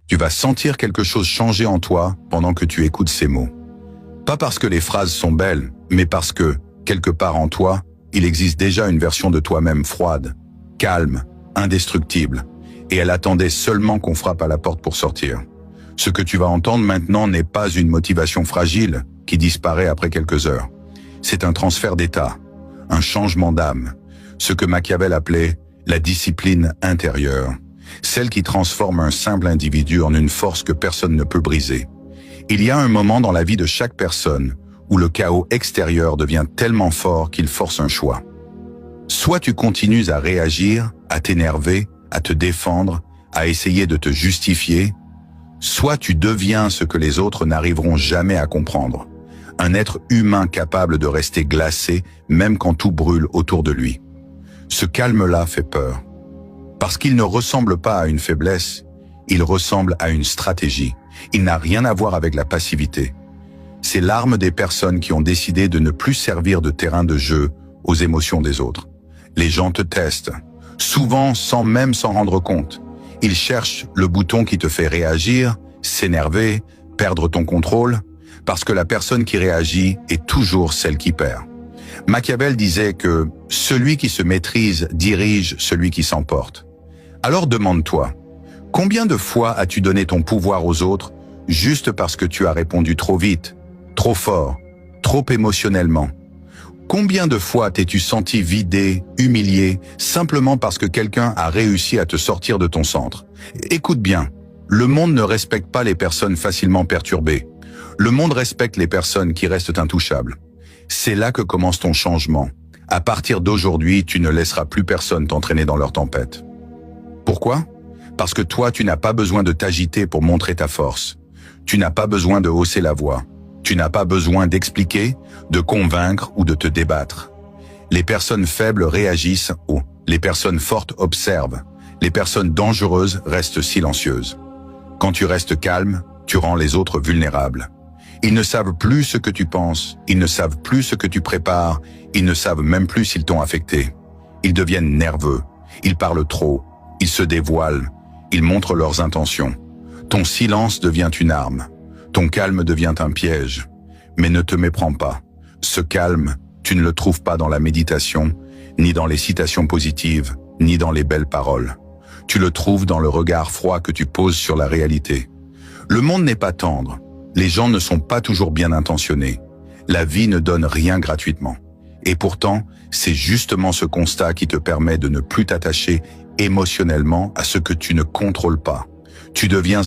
Tu vas sentir quelque chose changer en toi pendant que tu écoutes ces mots. Pas parce que les phrases sont belles, mais parce que, quelque part en toi, il existe déjà une version de toi-même froide, calme, indestructible, et elle attendait seulement qu'on frappe à la porte pour sortir. Ce que tu vas entendre maintenant n'est pas une motivation fragile qui disparaît après quelques heures. C'est un transfert d'état, un changement d'âme, ce que Machiavel appelait la discipline intérieure, celle qui transforme un simple individu en une force que personne ne peut briser. Il y a un moment dans la vie de chaque personne où le chaos extérieur devient tellement fort qu'il force un choix. Soit tu continues à réagir, à t'énerver, à te défendre, à essayer de te justifier, soit tu deviens ce que les autres n'arriveront jamais à comprendre, un être humain capable de rester glacé même quand tout brûle autour de lui. Ce calme-là fait peur, parce qu'il ne ressemble pas à une faiblesse, il ressemble à une stratégie. Il n'a rien à voir avec la passivité. C'est l'arme des personnes qui ont décidé de ne plus servir de terrain de jeu aux émotions des autres. Les gens te testent, souvent sans même s'en rendre compte. Ils cherchent le bouton qui te fait réagir, s'énerver, perdre ton contrôle, parce que la personne qui réagit est toujours celle qui perd. Machiavel disait que celui qui se maîtrise dirige celui qui s'emporte. Alors demande-toi, combien de fois as-tu donné ton pouvoir aux autres juste parce que tu as répondu trop vite, trop fort, trop émotionnellement? Combien de fois t'es-tu senti vidé, humilié, simplement parce que quelqu'un a réussi à te sortir de ton centre? Écoute bien, le monde ne respecte pas les personnes facilement perturbées. Le monde respecte les personnes qui restent intouchables. C'est là que commence ton changement. À partir d'aujourd'hui, tu ne laisseras plus personne t'entraîner dans leur tempête. Pourquoi? Parce que toi, tu n'as pas besoin de t'agiter pour montrer ta force. Tu n'as pas besoin de hausser la voix. Tu n'as pas besoin d'expliquer, de convaincre ou de te débattre. Les personnes faibles réagissent ou les personnes fortes observent. Les personnes dangereuses restent silencieuses. Quand tu restes calme, tu rends les autres vulnérables. Ils ne savent plus ce que tu penses, ils ne savent plus ce que tu prépares, ils ne savent même plus s'ils t'ont affecté. Ils deviennent nerveux, ils parlent trop, ils se dévoilent, ils montrent leurs intentions. Ton silence devient une arme. Ton calme devient un piège. Mais ne te méprends pas. Ce calme, tu ne le trouves pas dans la méditation, ni dans les citations positives, ni dans les belles paroles. Tu le trouves dans le regard froid que tu poses sur la réalité. Le monde n'est pas tendre. Les gens ne sont pas toujours bien intentionnés. La vie ne donne rien gratuitement. Et pourtant, c'est justement ce constat qui te permet de ne plus t'attacher émotionnellement à ce que tu ne contrôles pas. Tu deviens